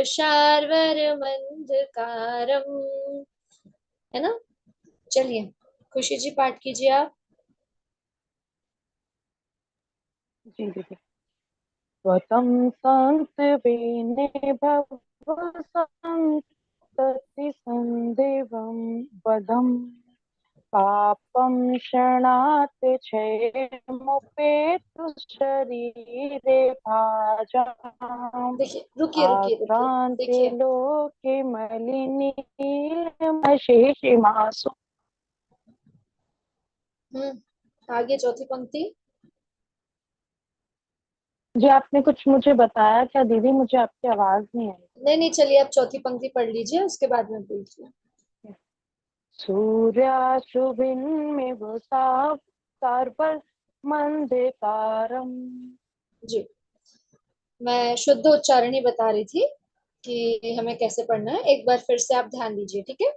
शार्वर्मन्धकारम्, है ना। चलिए खुशी जी पाठ कीजिए आप। जी दीदी। स्वतम संतवेने भव संतति संदेवम वदम पापम क्षणात् क्षयमुपेतु शरीरे भाजाम् देखिए, रुकिए रुकिए रुकिए, आक्रांते देखिए। लोके मलिनीलमशेषिमासु। आगे चौथी पंक्ति। जी आपने कुछ मुझे बताया क्या दीदी? मुझे आपकी आवाज नहीं आई। नहीं नहीं, चलिए आप चौथी पंक्ति पढ़ लीजिए, उसके बाद में पूछिए। सूर्याशुभिन्मिव सर्वमन्धकारम्। जी, मैं शुद्ध उच्चारण ही बता रही थी कि हमें कैसे पढ़ना है। एक बार फिर से आप ध्यान दीजिए, ठीक है।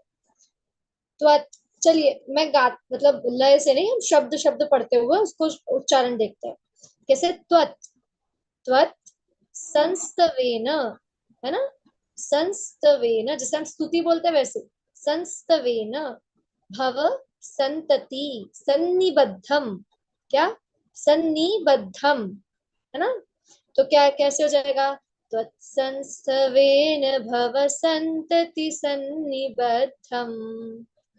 तो चलिए मैं गा मतलब लय से नहीं, हम शब्द शब्द पढ़ते हुए उसको उच्चारण देखते हैं। कैसे? त्वत, त्वत संस्तवेन, है ना। संस्तवेन, जैसे हम स्तुति बोलते हैं वैसे। संस्तवेन भव संतति सन्निबद्धम, क्या? सन्निबद्धम, है ना। तो क्या कैसे हो जाएगा? त्वत्संस्तवेन भव संतति सन्निबद्धम,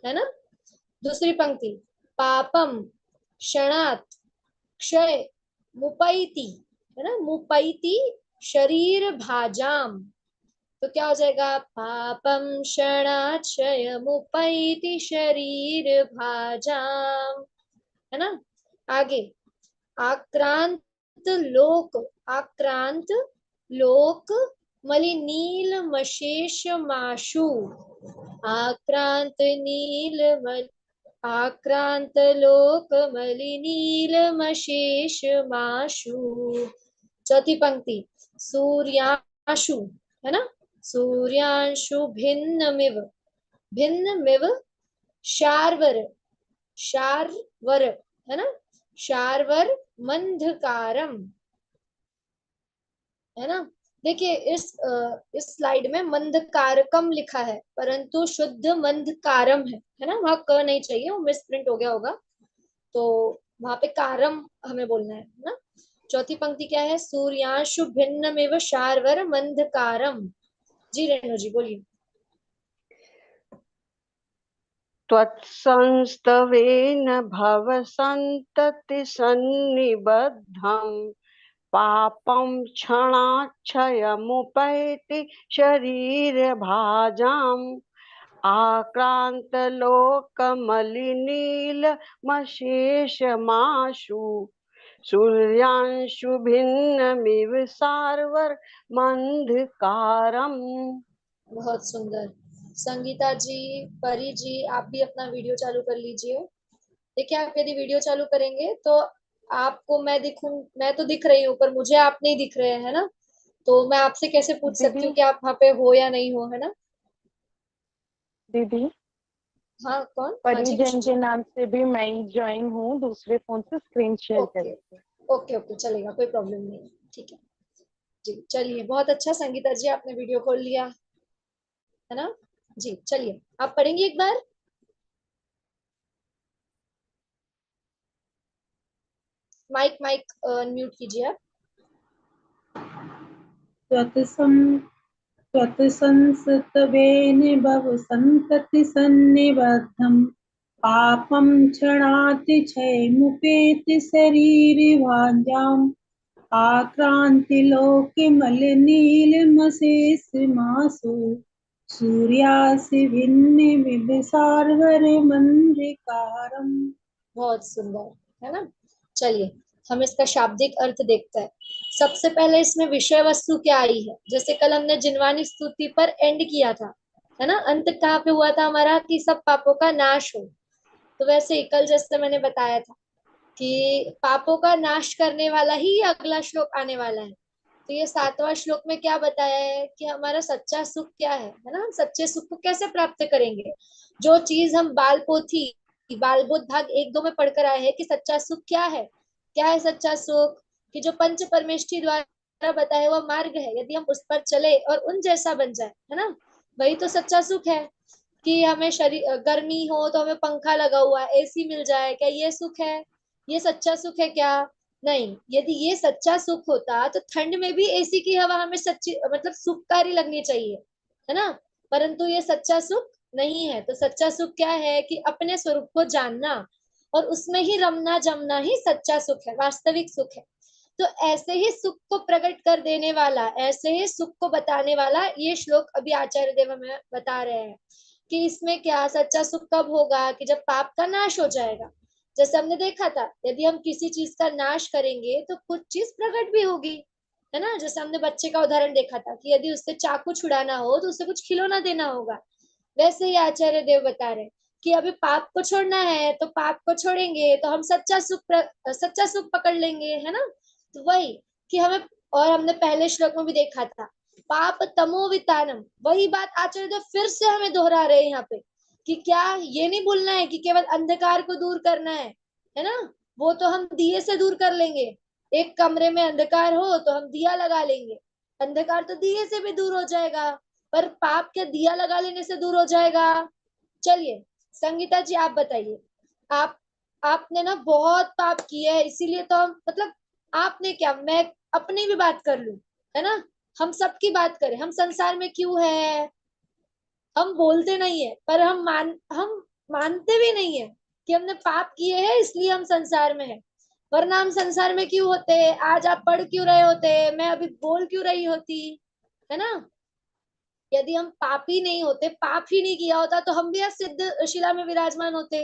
है ना। दूसरी पंक्ति। पापम क्षणात् क्षय मुपैति, है ना। मुपैति शरीर भाजाम, तो क्या हो जाएगा? पापम क्षणात् क्षय मुपैति शरीर भाजाम, है ना। आगे। आक्रांत लोक, आक्रांत लोक मलिनीलमशेषमाशु, आक्रांत नील आक्रांत लोक मलिनीलमशेषमाशु। चौथी पंक्ति। सूर्याशु, है ना। सूर्यांशु भिन्नमिव, भिन्नमिव शार्वर, शार्वर, है ना। शार्वर मंधकारम, है ना। देखिए इस स्लाइड में मंधकारकम लिखा है, परंतु शुद्ध मंधकारम है ना। वहां क नहीं चाहिए, वो मिस प्रिंट हो गया होगा, तो वहां पे कारम हमें बोलना है ना। चौथी पंक्ति क्या है? सूर्यांशु भिन्नमेव शार्वर मंधकारम। जी रेणु जी बोलिए। त्वत्संस्तवेन भव संतति सन्निबद्धम् पापं क्षणाक्षयमुपैति शरीरभाजाम् आक्रान्तलोकमलिनीलमशेषमाशु सूर्यांशु भिन्नमिव सार्वमन्धकारम्। बहुत सुंदर। संगीता जी, परी जी, आप भी अपना वीडियो चालू कर लीजिए। देखिए, आप यदि वीडियो चालू करेंगे तो आपको मैं दिखूं, मैं तो दिख रही हूँ पर मुझे आप नहीं दिख रहे हैं ना। तो मैं आपसे कैसे पूछ सकती दीदी हूँ कि आप वहां पे हो या नहीं हो, है ना। दीदी हाँ कौन? हाँ जी खुशी परिजन जी। के नाम से भी मैं ज्वाइन हूँ, दूसरे फोन से स्क्रीन शेयर ओके करके। ओके ओके, चलेगा, कोई प्रॉब्लम नहीं है, ठीक है। जी चलिए, बहुत अच्छा संगीता जी, आपने वीडियो खोल लिया, है ना। जी चलिए, आप पढ़ेंगे एक बार। माइक माइक म्यूट कीजिए आप। त्वत्संस्तवेन भव संतति सन्निबद्धम् पापं क्षणाति क्षयमुपेति शरीरभाजाम् आक्रान्ति लोके मलिनीलमशेषमासु सूर्यासि भिन्नमिव सार्वरमन्धकारम्। बहुत सुंदर, है ना। चलिए हम इसका शाब्दिक अर्थ देखते हैं। सबसे पहले इसमें विषय वस्तु क्या आई है? जैसे कल हमने जिनवानी स्तुति पर एंड किया था, है ना। अंत कहाँ पे हुआ था हमारा? कि सब पापों का नाश हो। तो वैसे ही कल जैसे मैंने बताया था कि पापों का नाश करने वाला ही अगला श्लोक आने वाला है। तो ये 7वां श्लोक में क्या बताया है कि हमारा सच्चा सुख क्या है ना। हम सच्चे सुख को कैसे प्राप्त करेंगे? जो चीज हम बाल पोथी, बाल बोध भाग 1-2 में पढ़कर आए हैं कि सच्चा सुख क्या है। क्या है सच्चा सुख? कि जो पंच परमेष्ठि द्वारा बताया हुआ मार्ग है, यदि हम उस पर चले और उन जैसा बन जाए, है ना, वही तो सच्चा सुख है। कि हमें शरीर गर्मी हो तो हमें पंखा लगा हुआ है, एसी मिल जाए, क्या ये सुख है? ये सच्चा सुख है क्या? नहीं। यदि ये सच्चा सुख होता तो ठंड में भी एसी की हवा हमें सच्ची मतलब सुखकारी लगनी चाहिए, है ना। परंतु ये सच्चा सुख नहीं है। तो सच्चा सुख क्या है? कि अपने स्वरूप को जानना और उसमें ही रमना जमना ही सच्चा सुख है, वास्तविक सुख है। तो ऐसे ही सुख को प्रकट कर देने वाला, ऐसे ही सुख को बताने वाला ये श्लोक अभी आचार्य देव हमें बता रहे हैं कि इसमें क्या सच्चा सुख कब होगा? कि जब पाप का नाश हो जाएगा। जैसे हमने देखा था, यदि हम किसी चीज का नाश करेंगे तो कुछ चीज प्रकट भी होगी, है ना। जैसे हमने बच्चे का उदाहरण देखा था कि यदि उससे चाकू छुड़ाना हो तो उसे कुछ खिलौना देना होगा। वैसे ही आचार्य देव बता रहे हैं कि अभी पाप को छोड़ना है तो पाप को छोड़ेंगे तो हम सच्चा सुख पकड़ लेंगे, है ना। तो वही कि हमें, और हमने पहले श्लोक में भी देखा था, पाप तमो वितानम, वही बात आचार्य देव फिर से हमें दोहरा रहे हैं यहाँ पे कि क्या ये नहीं भूलना है कि केवल अंधकार को दूर करना है ना। वो तो हम दिए से दूर कर लेंगे। एक कमरे में अंधकार हो तो हम दिया लगा लेंगे, अंधकार तो दिए से भी दूर हो जाएगा। पर पाप के दिया लगा लेने से दूर हो जाएगा? चलिए संगीता जी आप बताइए। आप आपने ना बहुत पाप किए है, इसीलिए तो हम मतलब आपने क्या, मैं अपनी भी बात कर लूं, है ना। हम सबकी बात करें, हम संसार में क्यों है? हम बोलते नहीं है पर हम मानते भी नहीं है कि हमने पाप किए हैं इसलिए हम संसार में है। वरना हम संसार में क्यों होते? आज आप पढ़ क्यों रहे होते? मैं अभी बोल क्यों रही होती? है ना। यदि हम पापी नहीं होते, पाप ही नहीं किया होता तो हम भी आज सिद्ध शिला में विराजमान होते।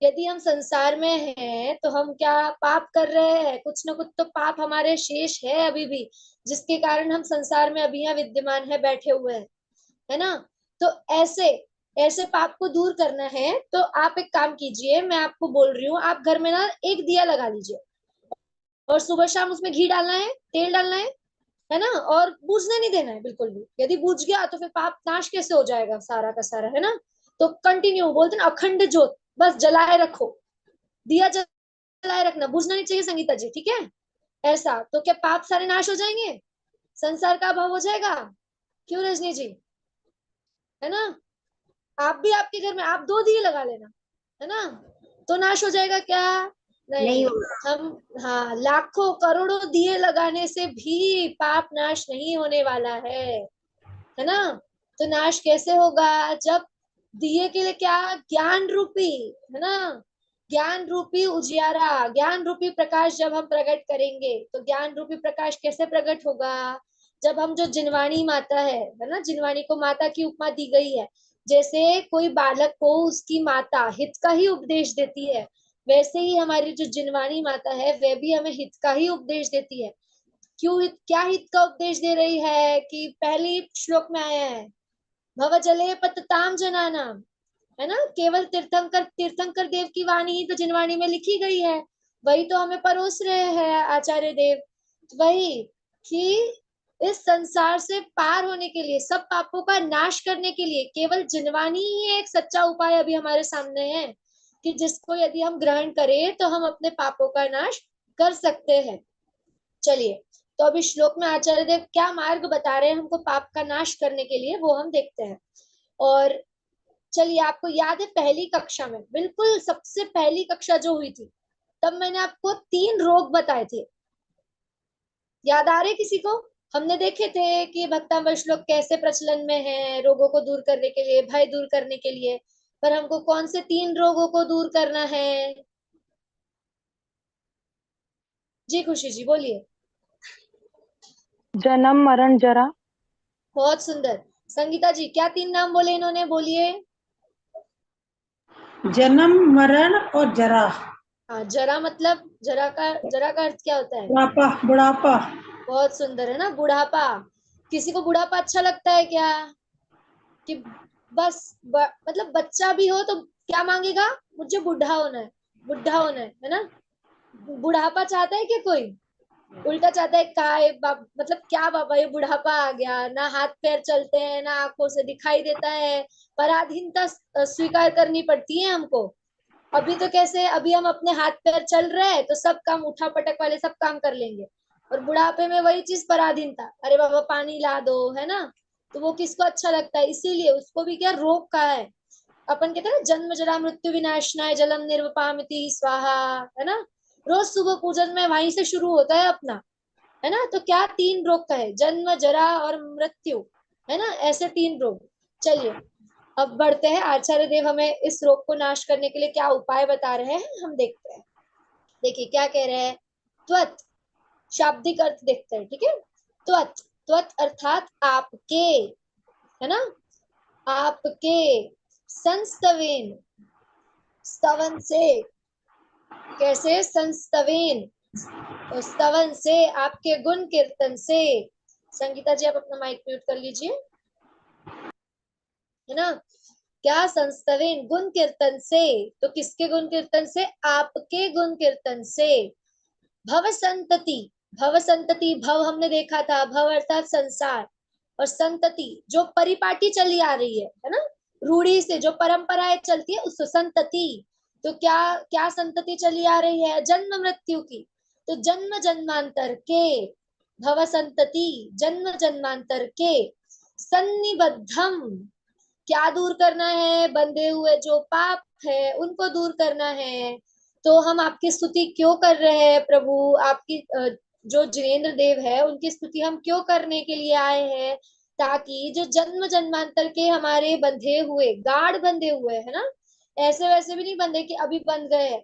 यदि हम संसार में हैं तो हम क्या पाप कर रहे हैं? कुछ ना कुछ तो पाप हमारे शेष है अभी भी, जिसके कारण हम संसार में अभी यहाँ विद्यमान है, बैठे हुए हैं, है ना। तो ऐसे ऐसे पाप को दूर करना है तो आप एक काम कीजिए, मैं आपको बोल रही हूँ, आप घर में ना एक दिया लगा लीजिए और सुबह शाम उसमें घी डालना है, तेल डालना है ना। और बूझने नहीं देना है बिल्कुल भी। यदि बूझ गया तो फिर पाप नाश कैसे हो जाएगा सारा का सारा, है ना। तो कंटिन्यू बोलते ना, अखंड ज्योत बस जलाए रखो, दिया जलाए रखना, बुझना नहीं चाहिए संगीता जी, ठीक है। ऐसा तो क्या पाप सारे नाश हो जाएंगे? संसार का अभाव हो जाएगा? क्यों रजनी जी, है ना। आप भी आपके घर में आप 2 दिए लगा लेना, है ना, तो नाश हो जाएगा क्या? नहीं नहीं। होगा। हम, हाँ, लाखों करोड़ों दिए लगाने से भी पाप नाश नहीं होने वाला है ना। तो नाश कैसे होगा? जब दिए के लिए क्या, ज्ञान रूपी, है ना, ज्ञान रूपी उजियारा, ज्ञान रूपी प्रकाश जब हम प्रकट करेंगे तो ज्ञान रूपी प्रकाश कैसे प्रकट होगा? जब हम जो जिनवाणी माता है ना, जिनवाणी को माता की उपमा दी गई है। जैसे कोई बालक को उसकी माता हित का ही उपदेश देती है, वैसे ही हमारी जो जिनवाणी माता है वह भी हमें हित का ही उपदेश देती है। क्यों हित, क्या हित का उपदेश दे रही है? कि पहली श्लोक में आया है, भव जले पतताम जनानाम, है ना। केवल तीर्थंकर तीर्थंकर देव की वाणी ही तो जिनवाणी में लिखी गई है, वही तो हमें परोस रहे हैं आचार्य देव। वही कि इस संसार से पार होने के लिए, सब पापों का नाश करने के लिए केवल जिनवाणी ही एक सच्चा उपाय अभी हमारे सामने है, कि जिसको यदि हम ग्रहण करें तो हम अपने पापों का नाश कर सकते हैं। चलिए, तो अभी श्लोक में आचार्य देव क्या मार्ग बता रहे हैं हमको पाप का नाश करने के लिए, वो हम देखते हैं। और चलिए, आपको याद है पहली कक्षा में, बिल्कुल सबसे पहली कक्षा जो हुई थी, तब मैंने आपको 3 रोग बताए थे, याद आ रहे किसी को? हमने देखे थे कि भक्तामृत श्लोक कैसे प्रचलन में है रोगों को दूर करने के लिए, भय दूर करने के लिए। पर हमको कौन से 3 रोगों को दूर करना है? जी खुशी जी बोलिए। जन्म मरण जरा। बहुत सुंदर। संगीता जी क्या 3 नाम बोले इन्होंने, बोलिए। जन्म मरण और जरा। हाँ, जरा मतलब, जरा का अर्थ क्या होता है? बुढ़ापा बुढ़ापा। बहुत सुंदर, है ना, बुढ़ापा। किसी को बुढ़ापा अच्छा लगता है क्या? कि बस मतलब बच्चा भी हो तो क्या मांगेगा? मुझे बुढ़ा होना है, बुढ़ा होना है ना। बुढ़ापा चाहता है क्या कोई? उल्टा चाहता है, काय मतलब क्या बाबा ये बुढ़ापा आ गया, ना हाथ पैर चलते हैं, ना आंखों से दिखाई देता है, पराधीनता स्वीकार करनी पड़ती है हमको। अभी तो कैसे, अभी हम अपने हाथ पैर चल रहे हैं तो सब काम, उठा पटक वाले सब काम कर लेंगे। और बुढ़ापे में वही चीज पराधीनता, अरे बाबा पानी ला दो, है ना, तो वो किसको अच्छा लगता है, इसीलिए उसको भी क्या रोग का है। अपन कहते हैं ना, जन्म जरा मृत्यु विनाशनाय जलम निर्वपामिति स्वाहा, है ना, रोज सुबह पूजन में वहीं से शुरू होता है अपना, है ना। तो क्या 3 रोग का है, जन्म जरा और मृत्यु, है ना, ऐसे 3 रोग। चलिए अब बढ़ते हैं, आचार्य देव हमें इस रोग को नाश करने के लिए क्या उपाय बता रहे हैं, हम देखते हैं। देखिए क्या कह रहे हैं, त्वत, शाब्दिक अर्थ देखते हैं, ठीक है। त्वत, त्वत अर्थात आपके, है ना, आपके, संस्तवेन, स्तवन से, कैसे, संस्तवेन, तो स्तवन से, आपके गुण कीर्तन से। संगीता जी आप अपना माइक म्यूट कर लीजिए, है ना। क्या, संस्तवेन, गुण कीर्तन से, तो किसके गुण कीर्तन से, आपके गुण कीर्तन से। भव संतति, भव संतति, भव हमने देखा था, भव अर्थात संसार, और संतति जो परिपाटी चली आ रही है ना, रूढ़ी से जो परंपराएं चलती है उसको संतति। तो क्या, क्या संतति चली आ रही है, जन्म मृत्यु की, तो जन्म जन्मांतर के, भव संतति, जन्म जन्मांतर के, सन्निबद्धम, क्या दूर करना है, बंधे हुए जो पाप है उनको दूर करना है। तो हम आपकी स्तुति क्यों कर रहे हैं प्रभु, आपकी जो जिनेन्द्र देव है उनकी स्तुति हम क्यों करने के लिए आए हैं, ताकि जो जन्म जन्मांतर के हमारे बंधे हुए, गाढ़ बंधे हुए, है ना, ऐसे वैसे भी नहीं बंधे कि अभी बंध गए,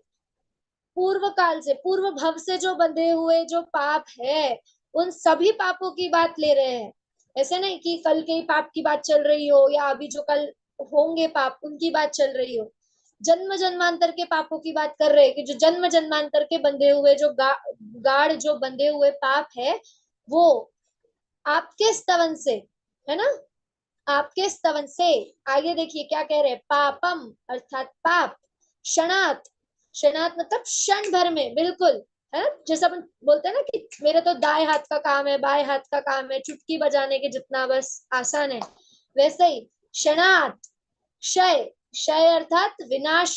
पूर्व काल से, पूर्व भव से जो बंधे हुए जो पाप है, उन सभी पापों की बात ले रहे हैं। ऐसे नहीं कि कल के ही पाप की बात चल रही हो, या अभी जो कल होंगे पाप उनकी बात चल रही हो, जन्म जन्मांतर के पापों की बात कर रहे हैं, कि जो जन्म जन्मांतर के बंधे हुए जो गाढ़ जो बंधे हुए पाप है, वो आपके स्तवन से, है ना, आपके स्तवन से। आगे देखिए क्या कह रहे हैं, पापम अर्थात पाप, क्षणात, क्षणात मतलब क्षण भर में, बिल्कुल, है, जैसा अपन बोलते हैं ना कि मेरे तो दाएं हाथ का काम है, बाएं हाथ का काम है, चुटकी बजाने के जितना बस आसान है, वैसे ही क्षणात, क्षय, क्षय अर्थात विनाश,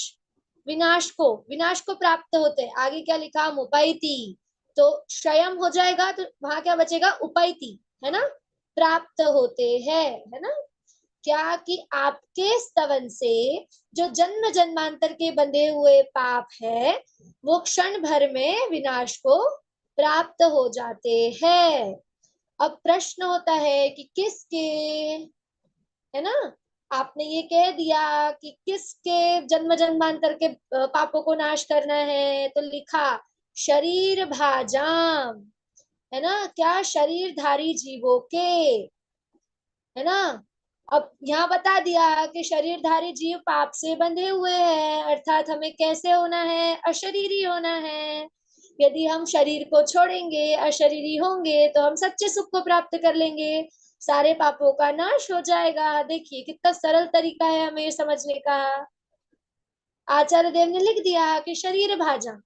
विनाश को प्राप्त होते, आगे क्या लिखा, उपैति, तो क्षयम हो जाएगा तो वहां क्या बचेगा, उपैति, है ना, प्राप्त होते हैं, है ना। क्या, कि आपके स्तवन से जो जन्म जन्मांतर के बंधे हुए पाप है वो क्षण भर में विनाश को प्राप्त हो जाते हैं। अब प्रश्न होता है कि किसके, है ना, आपने ये कह दिया कि किसके जन्म जन्मांतर के पापों को नाश करना है, तो लिखा शरीर भाजाम, है ना, क्या, शरीरधारी जीवों के, है ना। अब यहाँ बता दिया कि शरीरधारी जीव पाप से बंधे हुए हैं, अर्थात हमें कैसे होना है, अशरीरी होना है। यदि हम शरीर को छोड़ेंगे, अशरीरी होंगे, तो हम सच्चे सुख को प्राप्त कर लेंगे, सारे पापों का नाश हो जाएगा। देखिए कितना सरल तरीका है हमें समझने का। आचार्य देव ने लिख दिया कि शरीर भाजा,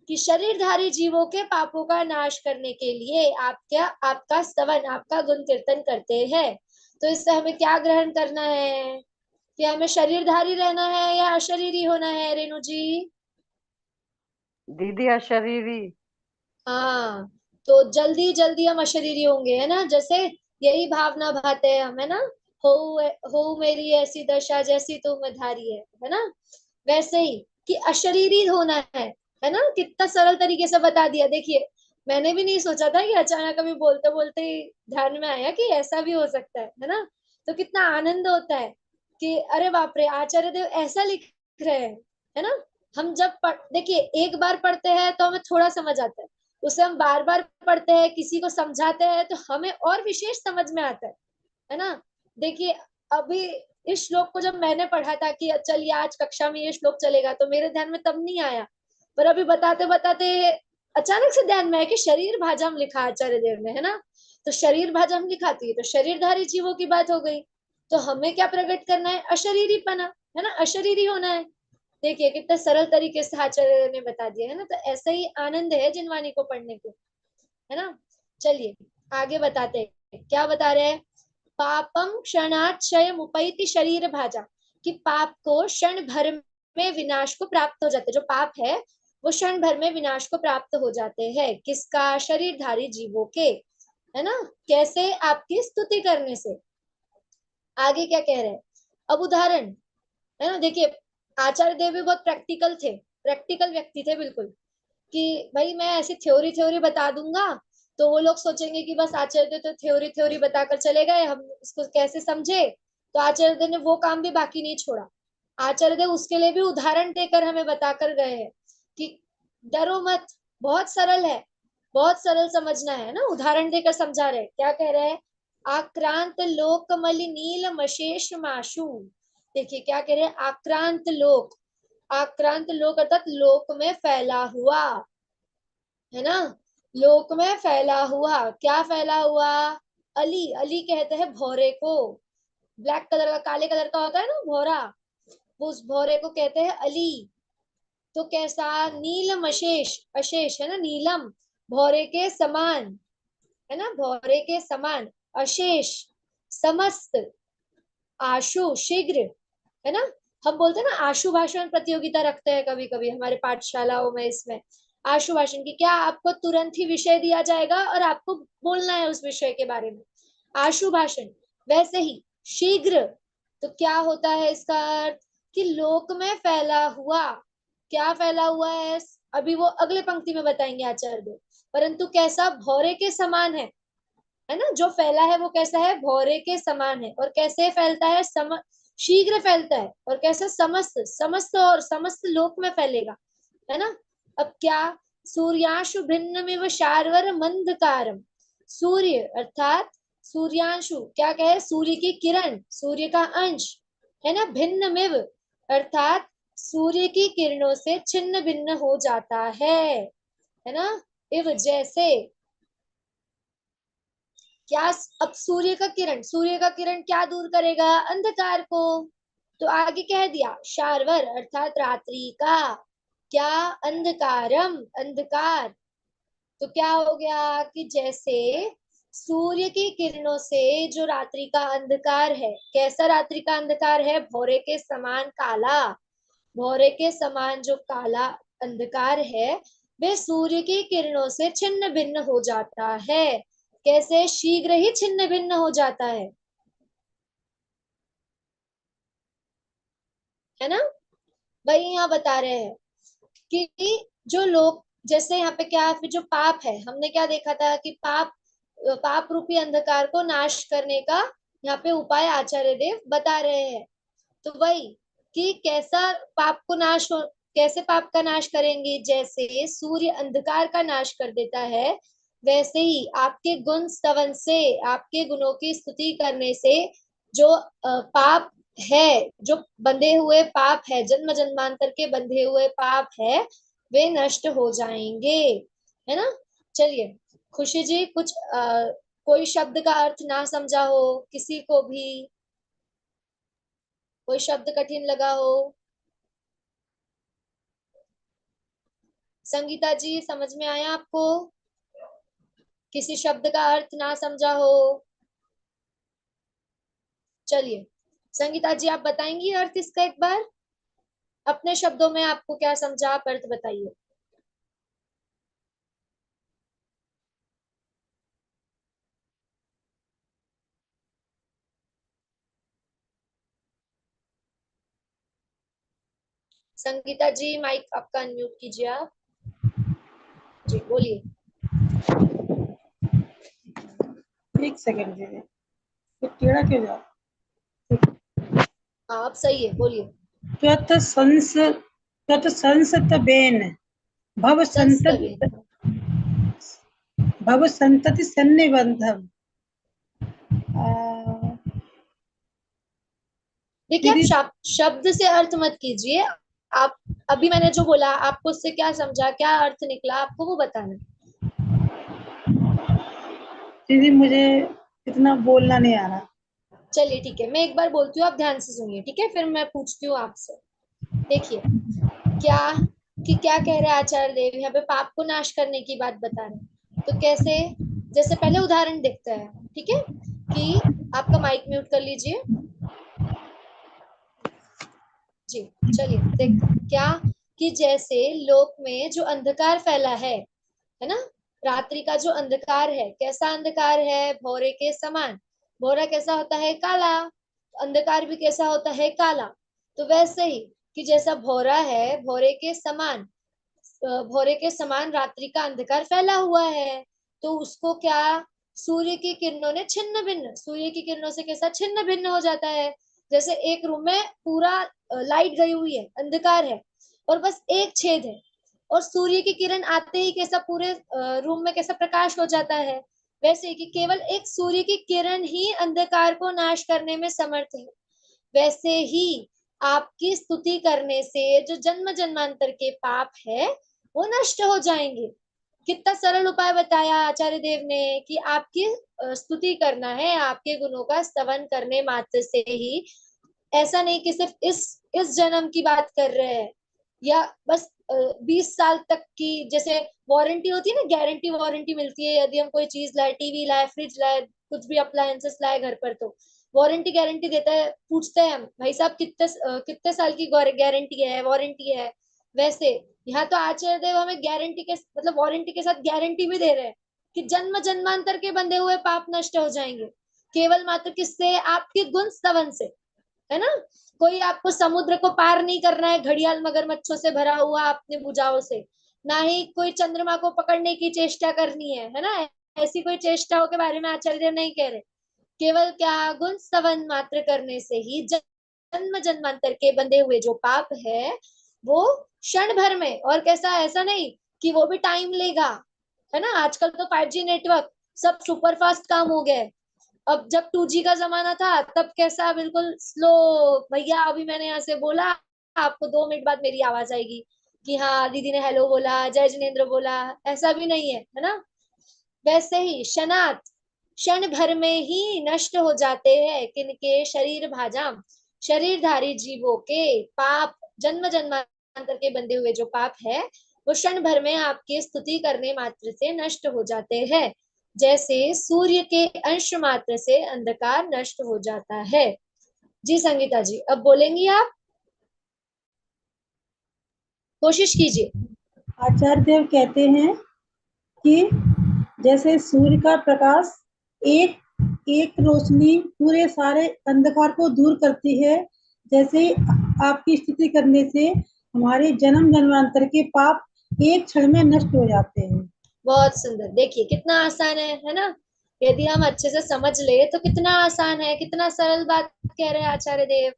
कि शरीरधारी जीवों के पापों का नाश करने के लिए आप क्या, आपका स्तवन, आपका गुण कीर्तन करते हैं। तो इससे हमें क्या ग्रहण करना है, कि हमें शरीरधारी रहना है या अशरीरी होना है, रेणु जी। दीदी अशरीरी। हाँ, तो जल्दी जल्दी हम अशरीरी होंगे, है ना, जैसे यही भावना भाते हैं हम, है ना, हो हो मेरी ऐसी दशा जैसी तुम धारी है ना, वैसे ही कि अशरीरी होना है ना। कितना सरल तरीके से बता दिया। देखिए मैंने भी नहीं सोचा था, कि अचानक अभी बोलते बोलते ही ध्यान में आया कि ऐसा भी हो सकता है ना। तो कितना आनंद होता है कि अरे बाप रे, आचार्य देव ऐसा लिख रहे हैं, है ना। हम जब देखिए एक बार पढ़ते हैं तो हमें थोड़ा समझ आता है, उसे हम बार बार पढ़ते हैं, किसी को समझाते हैं तो हमें और विशेष समझ में आता है ना। देखिए अभी इस श्लोक को जब मैंने पढ़ा था कि चलिए आज कक्षा में ये श्लोक चलेगा, तो मेरे ध्यान में तब नहीं आया, पर अभी बताते बताते अचानक से ध्यान में आया कि शरीर भाजम लिखा आचार्य देव ने, है ना। तो शरीर भाजम लिखा थी तो शरीरधारी जीवों की बात हो गई। तो हमें क्या प्रकट करना है, अशरीरीपना, है ना, अशरीरी होना है। देखिए कितने सरल तरीके से आचार्य ने बता दिया, है ना। तो ऐसा ही आनंद है जिनवाणी को पढ़ने को, है ना। चलिए आगे बताते हैं, क्या बता रहे हैं, पापम क्षणात क्षय उपैति शरीर भाजा, कि पाप को क्षण भर में विनाश को प्राप्त हो जाता है, जो पाप है वो क्षण भर में विनाश को प्राप्त हो जाते हैं। किसका? शरीरधारी जीवों के, है ना। कैसे? आपकी स्तुति करने से। आगे क्या कह रहे हैं? अब उदाहरण, है ना। देखिए, आचार्य देव भी बहुत प्रैक्टिकल थे, प्रैक्टिकल व्यक्ति थे बिल्कुल, कि भाई मैं ऐसी थ्योरी थ्योरी बता दूंगा तो वो लोग सोचेंगे कि बस आचार्य देव तो थ्योरी थ्योरी बताकर चले गए, हम इसको कैसे समझे। तो आचार्य देव ने वो काम भी बाकी नहीं छोड़ा। आचार्य देव उसके लिए भी उदाहरण देकर हमें बताकर गए हैं कि डरो मत, बहुत सरल है, बहुत सरल समझना है ना। उदाहरण देकर समझा रहे, क्या कह रहे हैं? आक्रांत लोकमल नील मशेष माशु। देखिए क्या कह रहे हैं? आक्रांत लोक, आक्रांत लोक अर्थात लोक में फैला हुआ, है ना। लोक में फैला हुआ, क्या फैला हुआ? अली, अली कहते हैं भौरे को। ब्लैक कलर का, काले कलर का होता है ना भौरा, उस भौरे को कहते हैं अली। तो कैसा? नीलम अशेष, अशेष है ना, नीलम भौरे के समान, है ना, भौरे के समान। अशेष समस्त, आशु शीघ्र, है ना। हम बोलते हैं ना आशु भाषण प्रतियोगिता रखते हैं कभी कभी हमारे पाठशालाओं में। इसमें आशु भाषण की क्या, आपको तुरंत ही विषय दिया जाएगा और आपको बोलना है उस विषय के बारे में, आशु भाषण। वैसे ही शीघ्र, तो क्या होता है इसका अर्थ? कि लोक में फैला हुआ। क्या फैला हुआ है? अभी वो अगले पंक्ति में बताएंगे आचार्य देव। परंतु कैसा? भौरे के समान है ना। जो फैला है वो कैसा है? भौरे के समान है। और कैसे फैलता है? शीघ्र फैलता है। और कैसे? समस्त, समस्त और समस्त लोक में फैलेगा, है ना। अब क्या? सूर्याशु भिन्नमिव शार्वर मंदकारम। सूर्य अर्थात सूर्यांशु, क्या कहे? सूर्य की किरण, सूर्य का अंश, है ना। भिन्नमिव अर्थात सूर्य की किरणों से छिन्न भिन्न हो जाता है ना। इव जैसे, क्या? अब सूर्य का किरण, सूर्य का किरण क्या दूर करेगा? अंधकार को। तो आगे कह दिया शार्वर अर्थात रात्रि का, क्या? अंधकारम, अंधकार। तो क्या हो गया? कि जैसे सूर्य की किरणों से जो रात्रि का अंधकार है, कैसा रात्रि का अंधकार है? भौरे के समान काला, भौरे के समान जो काला अंधकार है, वे सूर्य की किरणों से छिन्न भिन्न हो जाता है। कैसे? शीघ्र ही छिन्न भिन्न हो जाता है ना। वही यहाँ बता रहे हैं कि जो लोग, जैसे यहाँ पे क्या है, फिर जो पाप है, हमने क्या देखा था कि पाप, पाप रूपी अंधकार को नाश करने का यहाँ पे उपाय आचार्य देव बता रहे हैं। तो वही कि कैसा पाप को नाश हो, कैसे पाप का नाश करेंगे? जैसे सूर्य अंधकार का नाश कर देता है, वैसे ही आपके गुण स्तवन से, आपके गुणों की स्तुति करने से जो पाप है, जो बंधे हुए पाप है, जन्म जन्मांतर के बंधे हुए पाप है, वे नष्ट हो जाएंगे, है ना। चलिए, खुशी जी कुछ कोई शब्द का अर्थ ना समझा हो किसी को भी, कोई शब्द कठिन लगा हो? संगीता जी समझ में आया आपको? किसी शब्द का अर्थ ना समझा हो? चलिए, संगीता जी आप बताएंगी अर्थ इसका एक बार, अपने शब्दों में आपको क्या समझा, आप अर्थ बताइए। संगीता जी माइक आपका अनम्यूट कीजिए आप। जी बोलिए। एक सेकंड दीजिए, ये टेढ़ा क्यों जा? हाँ आप सही है, बोलिए। त्वत संसत बेन भव संतति, संस्तवे। भव संतति सन्निबंधम। देखिए, आप दीदी शब्द से अर्थ मत कीजिए। आप, अभी मैंने जो बोला आपको उससे क्या समझा, क्या अर्थ निकला, आपको वो बताना। दीदी मुझे इतना बोलना नहीं आ रहा। चलिए ठीक है, मैं एक बार बोलती हूँ, आप ध्यान से सुनिए, ठीक है। फिर मैं पूछती हूँ आपसे। देखिए, क्या, कि क्या कह रहे हैं आचार्य देव यहाँ पे? पाप को नाश करने की बात बता रहे हैं। तो कैसे? जैसे पहले उदाहरण देखते हैं, ठीक है। कि आपका माइक म्यूट कर लीजिए। जी चलिए देखते हैं क्या, कि जैसे लोक में जो अंधकार फैला है ना, रात्रि का जो अंधकार है, कैसा अंधकार है, भौरे के समान। भौरा कैसा होता है, काला। अंधकार भी कैसा होता है, काला। तो वैसे ही कि जैसा भौरा है, भौरे के समान, भौरे के समान रात्रि का अंधकार फैला हुआ है, तो उसको क्या, सूर्य की किरणों ने छिन्न भिन्न, सूर्य की किरणों से कैसा छिन्न भिन्न हो जाता है। जैसे एक रूम में पूरा लाइट गई हुई है, अंधकार है, और बस एक छेद है, और सूर्य की किरण आते ही कैसा पूरे रूम में कैसा प्रकाश हो जाता है। वैसे कि केवल एक सूर्य की किरण ही अंधकार को नाश करने में समर्थ है। वैसे ही आपकी स्तुति करने से जो जन्म जन्मांतर के पाप है वो नष्ट हो जाएंगे। कितना सरल उपाय बताया आचार्य देव ने कि आपकी स्तुति करना है, आपके गुणों का स्तवन करने मात्र से ही। ऐसा नहीं कि सिर्फ इस जन्म की बात कर रहे हैं, या बस 20 साल तक की जैसे वारंटी होती है ना, गारंटी वारंटी मिलती है, यदि हम कोई चीज लाए, टीवी लाए, फ्रिज लाए, कुछ भी अप्लायंसेस लाए घर पर, तो वारंटी गारंटी देता है, पूछते हैं हम, भाई साहब कितने साल की गारंटी है, वारंटी है। वैसे यहाँ तो आचार्य देव हमें गारंटी के मतलब वारंटी के साथ गारंटी भी दे रहे हैं कि जन्म जन्मांतर के बंधे हुए पाप नष्ट हो जाएंगे, केवल मात्र किससे, आपके गुण स्तवन से, है ना। कोई आपको समुद्र को पार नहीं करना है घड़ियाल मगरमच्छों से भरा हुआ अपने भुजाओं से, ना ही कोई चंद्रमा को पकड़ने की चेष्टा करनी है ना। ऐसी कोई चेष्टाओं के बारे में आचार्य देव नहीं कह रहे। केवल क्या, गुण स्तवन मात्र करने से ही जन्म जन्मांतर के बंधे हुए जो पाप है वो क्षण भर में, और कैसा, ऐसा नहीं कि वो भी टाइम लेगा, है ना। आजकल तो 5G नेटवर्क, सब सुपर फास्ट काम हो गया है। अब जब 2G का जमाना था तब कैसा, बिल्कुल स्लो, भैया अभी मैंने यहाँ से बोला, आपको 2 मिनट बाद मेरी आवाज आएगी कि हाँ दीदी ने हेलो बोला, जय जिनेन्द्र बोला, ऐसा भी नहीं है ना। वैसे ही क्षणात, क्षण भर में ही नष्ट हो जाते हैं किनके, शरीर भाजाम, शरीरधारी जीवों के पाप, जन्म जन्मांतर के बंधे हुए जो पाप है वो क्षण भर में आपकी स्तुति करने मात्र से नष्ट हो जाते हैं। जैसे सूर्य के अंश मात्र से अंधकार नष्ट हो जाता है। जी संगीता जी, अब बोलेंगी आप, कोशिश कीजिए। आचार्य देव कहते हैं कि जैसे सूर्य का प्रकाश एक एक रोशनी पूरे सारे अंधकार को दूर करती है, जैसे आपकी स्तुति करने से हमारे जन्म जन्मांतर के पाप एक क्षण में नष्ट हो जाते हैं। बहुत सुंदर, देखिए कितना आसान है ना। यदि हम अच्छे से समझ ले तो कितना आसान है, कितना सरल बात कह रहे हैं आचार्य देव।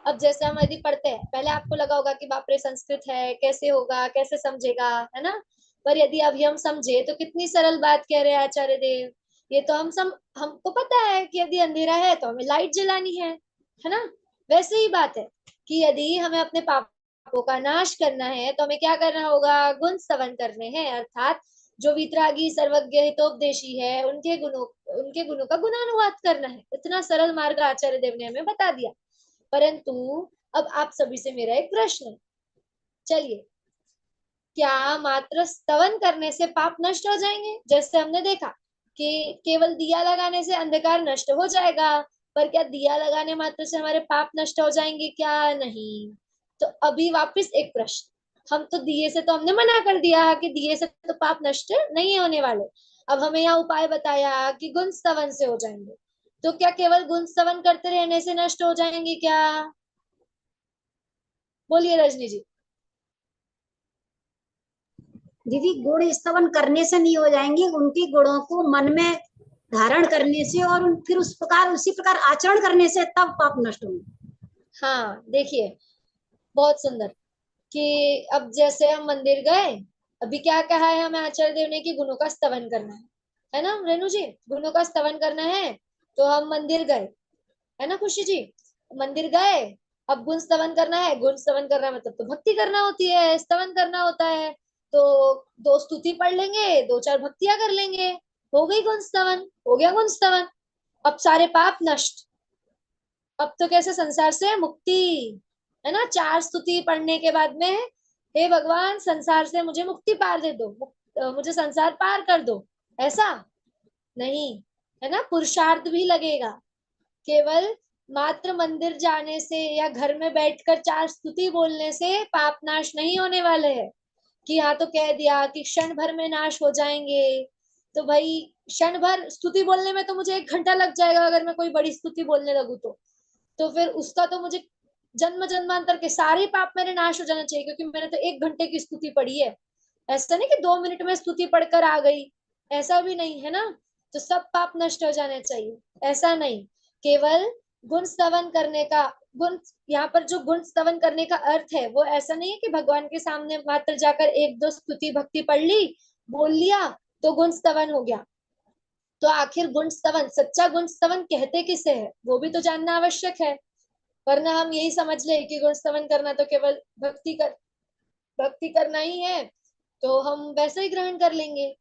अब जैसे हम यदि पढ़ते हैं, पहले आपको लगा होगा कि बाप रे संस्कृत है, कैसे होगा, कैसे समझेगा, है ना। पर यदि अभी हम समझे तो कितनी सरल बात कह रहे हैं आचार्य देव। ये तो हमको पता है कि यदि अंधेरा है तो हमें लाइट जलानी है ना। वैसे ही बात है कि यदि हमें अपने पापों का नाश करना है तो हमें क्या करना होगा, गुण स्तवन करने हैं, अर्थात जो वितरागी सर्वज्ञ हितोपदेशी है उनके गुणों का गुणानुवाद करना है। इतना सरल मार्ग आचार्य देव ने हमें बता दिया। परंतु अब आप सभी से मेरा एक प्रश्न है, चलिए, क्या मात्र स्तवन करने से पाप नष्ट हो जाएंगे। जैसे हमने देखा कि केवल दिया लगाने से अंधकार नष्ट हो जाएगा, पर क्या दिया लगाने मात्र से हमारे पाप नष्ट हो जाएंगे, क्या नहीं। तो अभी वापस एक प्रश्न, हम तो दिए से तो हमने मना कर दिया कि दिए से तो पाप नष्ट नहीं होने वाले। अब हमें यहाँ उपाय बताया कि गुण स्तवन से हो जाएंगे, तो क्या केवल गुण स्तवन करते रहने से नष्ट हो जाएंगे क्या। बोलिए रजनी जी। दीदी गुण स्तवन करने से नहीं हो जाएंगे, उनके गुणों को मन में धारण करने से और फिर उसी प्रकार आचरण करने से तब पाप नष्ट होंगे। हाँ देखिए, बहुत सुंदर कि अब जैसे हम मंदिर गए, अभी क्या कहा है हमें आचार्य देव ने कि गुणों का स्तवन करना है ना रेणु जी, गुणों का स्तवन करना है। तो हम मंदिर गए, है ना खुशी जी, मंदिर गए, अब गुण स्तवन करना है। गुण स्तवन करना मतलब तो भक्ति करना होती है, स्तवन करना होता है। तो 2 स्तुति पढ़ लेंगे, 2-4 भक्तियां कर लेंगे, हो गई गुण स्तवन, हो गया गुण स्तवन। अब सारे पाप नष्ट, अब तो कैसे संसार से मुक्ति, है ना। 4 स्तुति पढ़ने के बाद में, हे भगवान संसार से मुझे मुक्ति पार दे दो, मुझे संसार पार कर दो, ऐसा नहीं, है ना। पुरुषार्थ भी लगेगा, केवल मात्र मंदिर जाने से या घर में बैठकर 4 स्तुति बोलने से पाप नाश नहीं होने वाले हैं। कि यहाँ तो कह दिया कि क्षण भर में नाश हो जाएंगे, तो भाई क्षण भर स्तुति बोलने में तो मुझे 1 घंटा लग जाएगा अगर मैं कोई बड़ी स्तुति बोलने लगूँ तो फिर उसका तो मुझे जन्म जन्मांतर के सारे पाप मेरे नाश हो जाना चाहिए, क्योंकि मैंने तो 1 घंटे की स्तुति पढ़ी है। ऐसा नहीं कि 2 मिनट में स्तुति पढ़कर आ गई, ऐसा भी नहीं है ना। तो सब पाप नष्ट हो जाने चाहिए, ऐसा नहीं। केवल गुण स्तवन करने का गुण, यहाँ पर जो गुण स्तवन करने का अर्थ है वो ऐसा नहीं है कि भगवान के सामने मात्र जाकर 1-2 स्तुति भक्ति पढ़ ली, बोल लिया तो गुण स्तवन हो गया। तो आखिर गुण स्तवन, सच्चा गुण स्तवन कहते किसे है वो भी तो जानना आवश्यक है, वरना हम यही समझ ले कि गुण स्तवन करना तो केवल भक्ति करना ही है, तो हम वैसे ही ग्रहण कर लेंगे।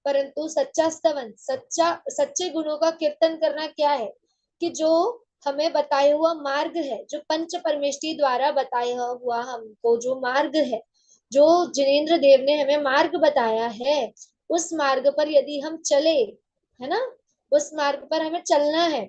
परंतु सच्चा स्तवन, सच्चे गुणों का कीर्तन करना क्या है कि जो हमें बताया हुआ मार्ग है, जो पंच परमेष्टि द्वारा बताया हुआ हमको जो मार्ग है, जो जिनेंद्र देव ने हमें मार्ग बताया है, उस मार्ग पर यदि हम चले, है ना, उस मार्ग पर हमें चलना है।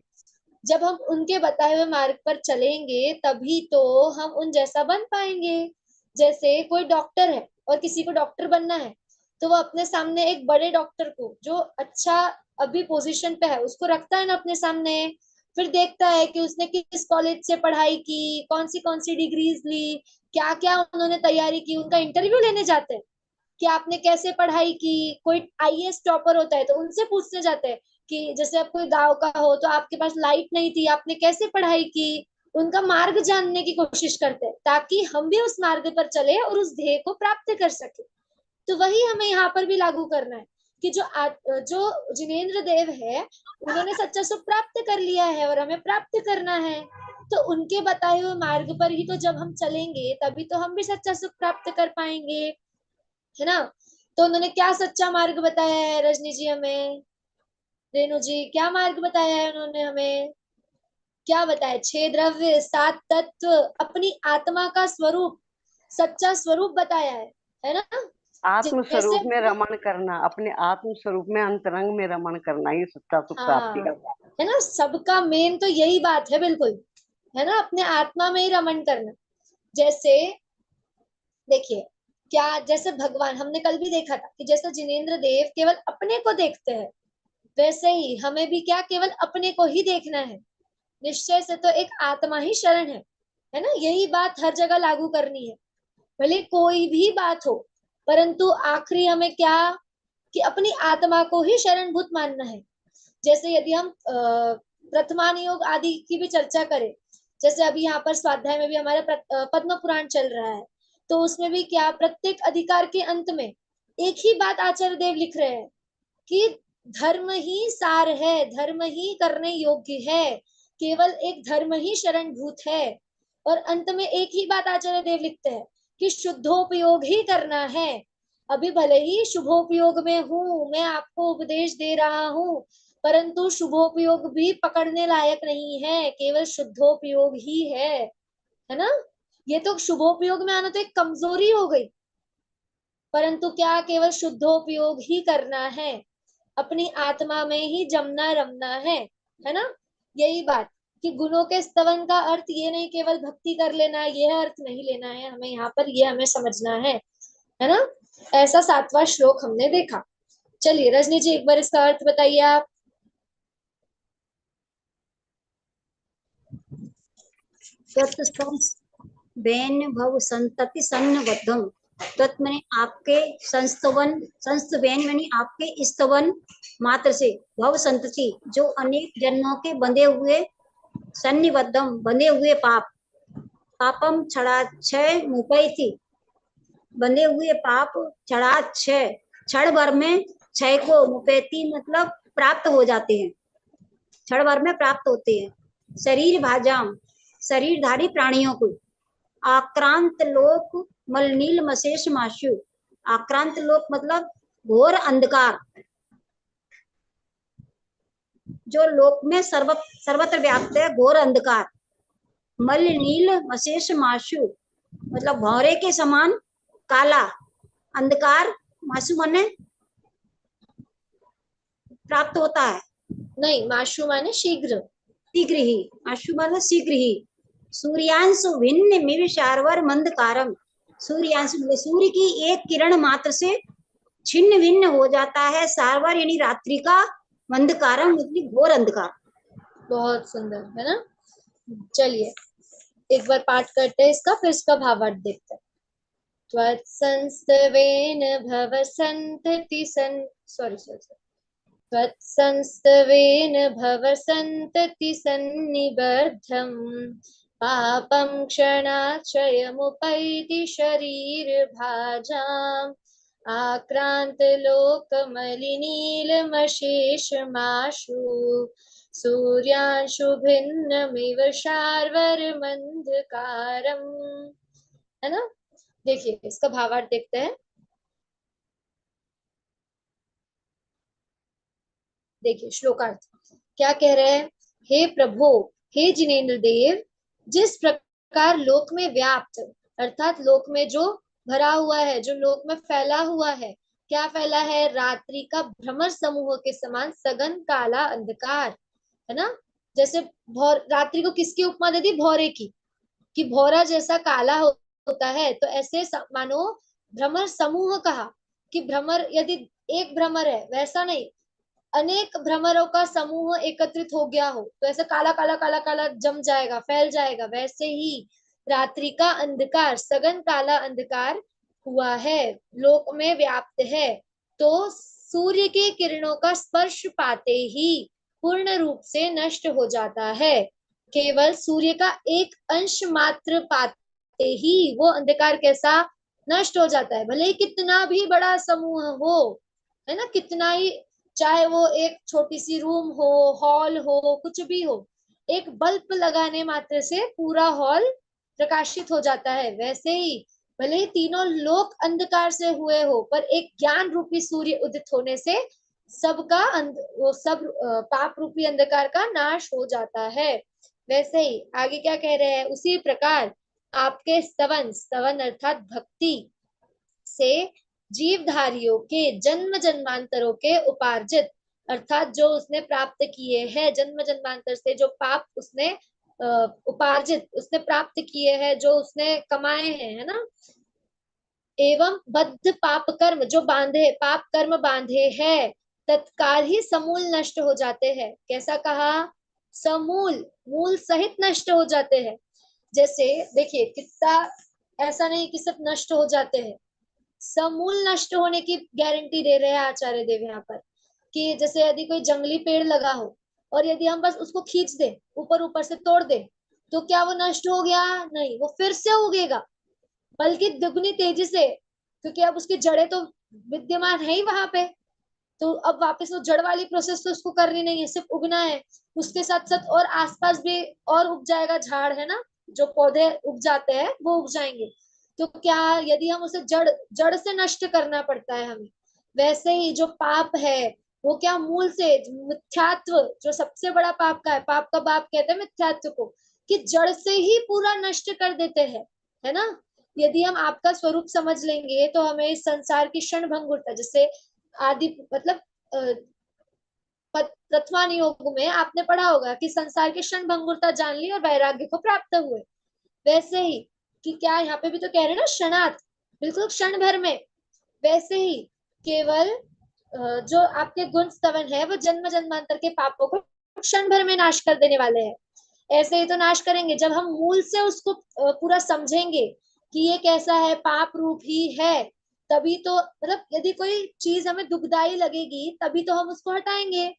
जब हम उनके बताए हुए मार्ग पर चलेंगे तभी तो हम उन जैसा बन पाएंगे। जैसे कोई डॉक्टर है और किसी को डॉक्टर बनना है, तो वो अपने सामने एक बड़े डॉक्टर को जो अच्छा अभी पोजीशन पे है उसको रखता है ना अपने सामने, फिर देखता है कि उसने किस कॉलेज से पढ़ाई की, कौन सी डिग्रीज ली, क्या क्या उन्होंने तैयारी की, उनका इंटरव्यू लेने जाते हैं कि आपने कैसे पढ़ाई की। कोई आईएएस टॉपर होता है तो उनसे पूछने जाते हैं कि जैसे आप कोई गांव का हो तो आपके पास लाइट नहीं थी, आपने कैसे पढ़ाई की। उनका मार्ग जानने की कोशिश करते हैं ताकि हम भी उस मार्ग पर चले और उस ध्येय को प्राप्त कर सके। तो वही हमें यहाँ पर भी लागू करना है कि जो जिनेंद्र देव है उन्होंने सच्चा सुख प्राप्त कर लिया है और हमें प्राप्त करना है, तो उनके बताए हुए मार्ग पर ही तो जब हम चलेंगे तभी तो हम भी सच्चा सुख प्राप्त कर पाएंगे, है ना। तो उन्होंने क्या सच्चा मार्ग बताया है रजनी जी हमें, रेणु जी क्या मार्ग बताया है उन्होंने हमें, क्या बताया? 6 द्रव्य, 7 तत्व, अपनी आत्मा का स्वरूप, सच्चा स्वरूप बताया है ना। आत्म जैसे स्वरूप में रमण करना, अपने आत्म स्वरूप में अंतरंग में रमण करना, ये सच्चा सुख प्राप्ति हाँ, का। है ना, सबका मेन तो यही बात है, बिल्कुल, है ना, अपने आत्मा में ही रमण करना। जैसे देखिए, क्या जैसे भगवान, हमने कल भी देखा था कि जैसे जिनेंद्र देव केवल अपने को देखते हैं, वैसे ही हमें भी क्या केवल अपने को ही देखना है। निश्चय से तो एक आत्मा ही शरण है ना, यही बात हर जगह लागू करनी है, भले कोई भी बात हो, परंतु आखिरी हमें क्या कि अपनी आत्मा को ही शरणभूत मानना है। जैसे यदि हम प्रथमान योग आदि की भी चर्चा करें, जैसे अभी यहाँ पर स्वाध्याय में भी हमारा पद्म पुराण चल रहा है, तो उसमें भी क्या प्रत्येक अधिकार के अंत में एक ही बात आचार्य देव लिख रहे हैं कि धर्म ही सार है, धर्म ही करने योग्य है, केवल एक धर्म ही शरणभूत है। और अंत में एक ही बात आचार्य देव लिखते हैं कि शुद्धोपयोग ही करना है। अभी भले ही शुभोपयोग में हूं, मैं आपको उपदेश दे रहा हूं, परंतु शुभोपयोग भी पकड़ने लायक नहीं है, केवल शुद्धोपयोग ही है ना। ये तो शुभोपयोग में आना तो एक कमजोरी हो गई, परंतु क्या केवल शुद्धोपयोग ही करना है, अपनी आत्मा में ही जमना रमना है ना। यही बात कि गुणों के स्तवन का अर्थ ये नहीं केवल भक्ति कर लेना, यह अर्थ नहीं लेना है हमें, यहाँ पर ये हमें समझना है ना। ऐसा 7वां श्लोक हमने देखा। चलिए रजनी जी एक बार इसका अर्थ बताइए आप। बेन भव संतति सन्नबद्धम, तत् मैंने आपके संस्तवेन मैंने आपके स्तवन मात्र से, भव संतति जो अनेक जन्मों के बंधे हुए, सन्निबद्धम बंधे हुए पाप, पापम छड़ा 6 मुपई थी, बंधे हुए पाप छड़ा 6 क्षण भर में 6 को मुपेती मतलब प्राप्त हो जाते हैं, क्षण भर में प्राप्त होते हैं। शरीर भाजाम शरीरधारी प्राणियों को, आक्रांत लोक मलनील मशेष माशु, आक्रांत लोक मतलब घोर अंधकार, जो लोक में सर्वत्र व्याप्त है घोर अंधकार। मल नील मशेष माशु मतलब भौरे के समान काला अंधकार, माशु माने प्राप्त होता है, नहीं, माशु माने शीघ्र। शीघ्र ही, अशु मतलब शीघ्र ही, सूर्यांशु भिन्न मिव शार्वर मंदकारम, सूर्यांशु मतलब सूर्य की एक किरण मात्र से छिन्न भिन्न हो जाता है सार्वर यानी रात्रि का, मंदकारम मतलब घोर अंधकार। बहुत सुंदर है ना। चलिए एक बार पाठ करते हैं इसका, फिर इसका भावार्थ देखते हैं। त्वत्संस्तवेन भव संतति त्वत्संस्तवेन भव संतति सन्निबद्धं पापं क्षणाक्षयमुपैति शरीरभाजाम् आक्रांत लोकमलिनीलमशेषमाशु सूर्यांशु भिन्नमिव शार्वर्मन्धकारम्, है ना। देखिए इसका भावार्थ देखते हैं। देखिए श्लोकार्थ क्या कह रहे हैं। हे प्रभु, हे जिनेन्द्र देव, जिस प्रकार लोक में व्याप्त अर्थात लोक में जो भरा हुआ है, जो लोक में फैला हुआ है, क्या फैला है, रात्रि का भ्रमर समूह के समान सघन काला अंधकार, है ना। जैसे रात्रि को किसकी उपमा दे दी, भौरे की, कि भौरा जैसा काला होता है, तो ऐसे मानो भ्रमर समूह कहा कि भ्रमर यदि एक भ्रमर है, वैसा नहीं, अनेक भ्रमरों का समूह एकत्रित हो गया हो तो ऐसा काला काला काला काला जम जाएगा, फैल जाएगा। वैसे ही रात्रि का अंधकार, सघन काला अंधकार हुआ है, लोक में व्याप्त है, तो सूर्य की किरणों का स्पर्श पाते ही पूर्ण रूप से नष्ट हो जाता है। केवल सूर्य का एक अंश मात्र पाते ही वो अंधकार कैसा नष्ट हो जाता है। भले ही कितना भी बड़ा समूह हो, है ना, कितना ही, चाहे वो एक छोटी सी रूम हो, हॉल हो, कुछ भी हो, एक बल्ब लगाने मात्र से पूरा हॉल प्रकाशित हो जाता है। वैसे ही भले ही तीनों लोक अंधकार से हुए हो, पर एक ज्ञान रूपी सूर्य उदित होने से सबका वो सब पाप रूपी अंधकार का नाश हो जाता है। वैसे ही आगे क्या कह रहे हैं, उसी प्रकार आपके स्तवन, स्तवन अर्थात भक्ति से जीवधारियों के जन्म जन्मांतरों के उपार्जित अर्थात जो उसने प्राप्त किए हैं, जन्म जन्मांतर से जो पाप उसने उपार्जित उसने प्राप्त किए हैं, जो उसने कमाए हैं, है ना, एवं बद्ध पाप कर्म जो बांधे, पाप कर्म बांधे हैं, तत्काल ही समूल नष्ट हो जाते हैं। कैसा कहा, समूल, मूल सहित नष्ट हो जाते हैं। जैसे देखिए कितना, ऐसा नहीं कि सब नष्ट हो जाते हैं, समूल नष्ट होने की गारंटी दे रहे हैं आचार्य देव यहाँ पर, कि जैसे यदि कोई जंगली पेड़ लगा हो और यदि हम बस उसको खींच दे, ऊपर ऊपर से तोड़ दे, तो क्या वो नष्ट हो गया, नहीं, वो फिर से उगेगा, बल्कि दुगनी तेजी से, क्योंकि अब उसकी जड़ें तो विद्यमान है ही वहां पे, तो अब वापस वो जड़ वाली प्रोसेस तो उसको करनी नहीं है, सिर्फ उगना है। उसके साथ साथ और आसपास भी और उग जाएगा झाड़, है ना, जो पौधे उग जाते हैं वो उग जाएंगे। तो क्या यदि हम उसे जड़ जड़ से नष्ट करना पड़ता है हमें, वैसे ही जो पाप है वो क्या मूल से, मिथ्यात्व जो सबसे बड़ा पाप का है, पाप का बाप कहते हैं मिथ्यात्व को, कि जड़ से ही पूरा नष्ट कर देते हैं, है ना। यदि हम आपका स्वरूप समझ लेंगे तो हमें इस संसार की क्षण भंगुरता, जैसे आदि मतलब तत्वान योग में आपने पढ़ा होगा कि संसार की क्षण भंगुरता जान ली और वैराग्य को प्राप्त हुए, वैसे ही कि क्या यहाँ पे भी तो कह रहे हैं ना, क्षणात, बिल्कुल क्षण भर में। वैसे ही केवल जो आपके गुण स्तवन है वो जन्म जन्मांतर के पापों को क्षण भर में नाश कर देने वाले हैं। ऐसे ही तो नाश करेंगे जब हम मूल से उसको पूरा समझेंगे कि ये कैसा है, पाप रूप ही है, तभी तो, मतलब यदि कोई चीज हमें दुखदाई लगेगी तभी तो हम उसको हटाएंगे।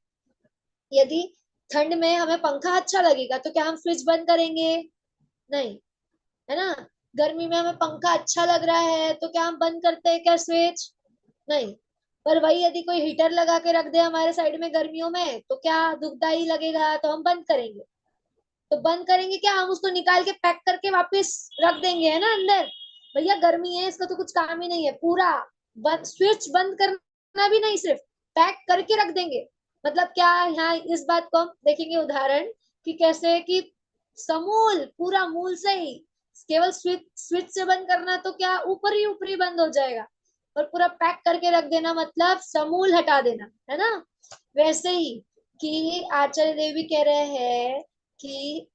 यदि ठंड में हमें पंखा अच्छा लगेगा तो क्या हम स्विच बंद करेंगे, नहीं, है ना। गर्मी में हमें पंखा अच्छा लग रहा है तो क्या हम बंद करते हैं क्या स्विच, नहीं। पर वही यदि कोई हीटर लगा के रख दे हमारे साइड में गर्मियों में तो क्या दुखदाई लगेगा, तो हम बंद करेंगे। तो बंद करेंगे क्या, हम उसको निकाल के पैक करके वापस रख देंगे, है ना अंदर, भैया गर्मी है इसका तो कुछ काम ही नहीं है, पूरा बंद, स्विच बंद करना भी नहीं, सिर्फ पैक करके रख देंगे। मतलब क्या, यहाँ इस बात को हम देखेंगे उदाहरण कि कैसे कि समूल पूरा मूल से ही, केवल स्विच से बंद करना तो क्या ऊपर ही बंद हो जाएगा, और पूरा पैक करके रख देना मतलब समूल हटा देना, है ना। वैसे ही कि आचार्य देव भी कह रहे हैं कि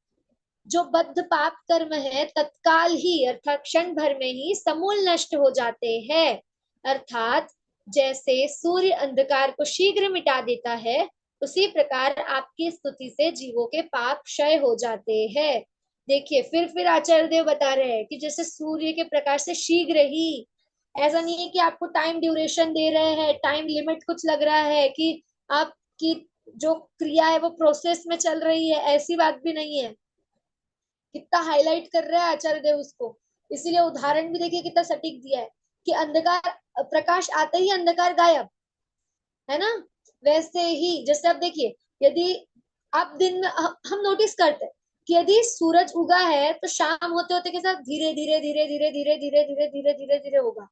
जो बद्ध पाप कर्म है तत्काल ही अर्थात क्षण भर में ही समूल नष्ट हो जाते हैं। अर्थात जैसे सूर्य अंधकार को शीघ्र मिटा देता है, उसी प्रकार आपकी स्तुति से जीवों के पाप क्षय हो जाते हैं। देखिए फिर आचार्य देव बता रहे हैं कि जैसे सूर्य के प्रकाश से शीघ्र ही, ऐसा नहीं है कि आपको टाइम ड्यूरेशन दे रहे हैं, टाइम लिमिट कुछ लग रहा है कि आपकी जो क्रिया है वो प्रोसेस में चल रही है, ऐसी बात भी नहीं है। कितना हाईलाइट कर रहा है आचार्य देव उसको, इसीलिए उदाहरण भी देखिए कितना सटीक दिया है कि अंधकार, प्रकाश आते ही अंधकार गायब, है ना। वैसे ही जैसे आप देखिए, यदि आप दिन में हम नोटिस करते हैं कि यदि सूरज उगा है तो शाम होते होते के साथ धीरे धीरे धीरे धीरे धीरे धीरे धीरे धीरे धीरे धीरे होगा,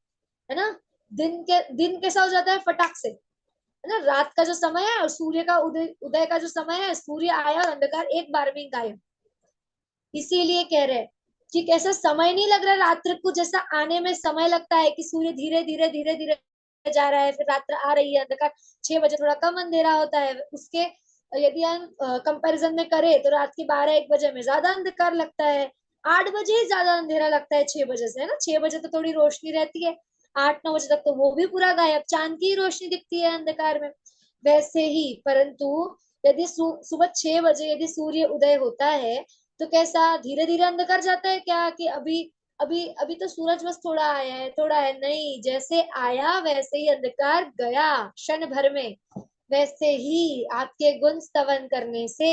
है ना। दिन कैसा हो जाता है फटाक से, है ना। रात का जो समय है और सूर्य का उदय का जो समय है, सूर्य आया और अंधकार एक बार में गायब। इसीलिए कह रहे हैं कि कैसा समय नहीं लग रहा रात्र को, जैसा आने में समय लगता है कि सूर्य धीरे धीरे धीरे धीरे जा रहा है, फिर रात्र आ रही है, अंधकार 6 बजे थोड़ा कम अंधेरा होता है, उसके यदि हम कंपैरिजन में करें तो रात के 12-1 बजे में ज्यादा अंधकार लगता है, 8 बजे ही ज्यादा अंधेरा लगता है 6 बजे से, है ना। 6 बजे तो थोड़ी रोशनी रहती है, 8-9 बजे तक तो वो भी पूरा गायब, चांद की रोशनी दिखती है अंधकार में। वैसे ही परंतु यदि सुबह 6 बजे यदि सूर्य उदय होता है तो कैसा धीरे धीरे अंधकार जाता है क्या, कि अभी अभी अभी तो सूरज बस थोड़ा आया है, थोड़ा है, नहीं, जैसे आया वैसे ही अंधकार गया क्षण भर में। वैसे ही आपके गुण स्तवन करने से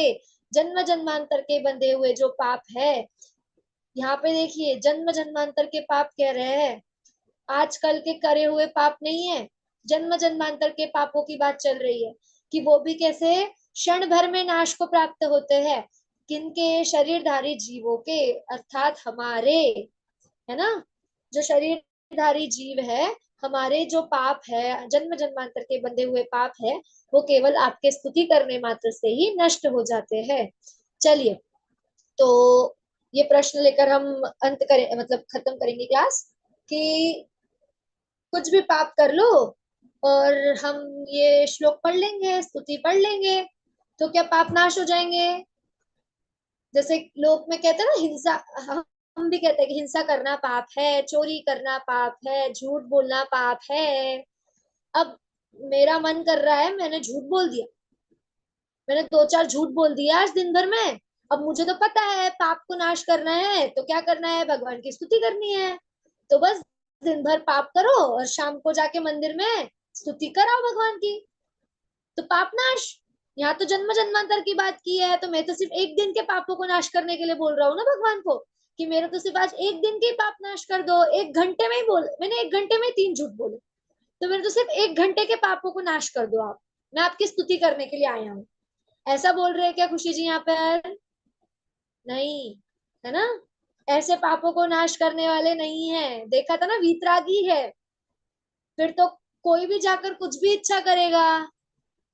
जन्म जन्मांतर के बंधे हुए जो पाप है, यहाँ पे देखिए जन्म जन्मांतर के पाप कह रहे हैं, आजकल के करे हुए पाप नहीं है, जन्म जन्मांतर के पापों की बात चल रही है कि वो भी कैसे क्षण भर में नाश को प्राप्त होते हैं। किनके? शरीरधारी जीवों के, अर्थात हमारे, है ना। जो शरीरधारी जीव है, हमारे जो पाप है, जन्म जन्मांतर के बंधे हुए पाप है, वो केवल आपके स्तुति करने मात्र से ही नष्ट हो जाते हैं। चलिए, तो ये प्रश्न लेकर हम अंत करें, मतलब खत्म करेंगे क्लास, कि कुछ भी पाप कर लो और हम ये श्लोक पढ़ लेंगे, स्तुति पढ़ लेंगे, तो क्या पाप नाश हो जाएंगे? जैसे लोक में कहते हैं ना हिंसा, हम भी कहते हैं कि हिंसा करना पाप है, चोरी करना पाप है, झूठ बोलना पाप है। अब मेरा मन कर रहा है, मैंने झूठ बोल दिया, मैंने 2-4 झूठ बोल दिया आज दिन भर में। अब मुझे तो पता है पाप को नाश करना है, तो क्या करना है? भगवान की स्तुति करनी है। तो बस दिन भर पाप करो और शाम को जाके मंदिर में स्तुति कराओ भगवान की, तो पाप नाश। यहाँ तो जन्म जन्मांतर की बात की है, तो मैं तो सिर्फ एक दिन के पापों को नाश करने के लिए बोल रहा हूँ ना भगवान को, कि मेरे तो सिर्फ आज एक दिन के पाप नाश कर दो। 1 घंटे में ही बोल, मैंने 1 घंटे में 3 झूठ बोले, तो मेरे तो सिर्फ 1 घंटे के पापों को नाश कर दो आप, मैं आपकी स्तुति करने के लिए आया हूँ। ऐसा बोल रहे हैं क्या खुशी जी यहाँ पर? नहीं, है ना। ऐसे पापों को नाश करने वाले नहीं है। देखा था ना, वीतरागी है, फिर तो कोई भी जाकर कुछ भी इच्छा करेगा,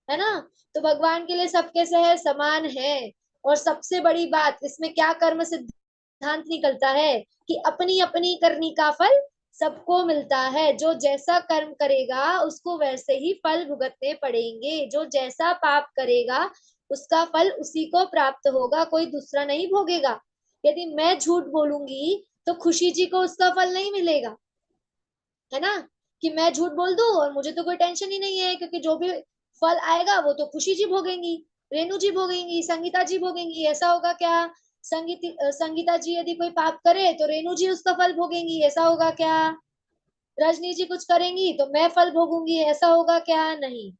है ना। तो भगवान के लिए सबके से समान है। और सबसे बड़ी बात इसमें क्या कर्म सिद्धांत निकलता है कि अपनी अपनी करनी का फल सबको मिलता है। जो जैसा कर्म करेगा उसको वैसे ही फल भुगतने पड़ेंगे, जो जैसा पाप करेगा उसका फल उसी को प्राप्त होगा, कोई दूसरा नहीं भोगेगा। यदि मैं झूठ बोलूंगी तो खुशी जी को उसका फल नहीं मिलेगा, है ना, कि मैं झूठ बोल दूं और मुझे तो कोई टेंशन ही नहीं है, क्योंकि जो भी फल आएगा वो तो खुशी जी भोगेंगी, रेणु जी भोगेंगी, संगीता जी भोगेंगी। ऐसा होगा क्या? संगीता जी यदि कोई पाप करे तो रेणु जी उसका फल भोगेंगी, ऐसा होगा क्या? रजनी जी कुछ करेंगी तो मैं फल भोगूंगी, ऐसा होगा क्या? नहीं।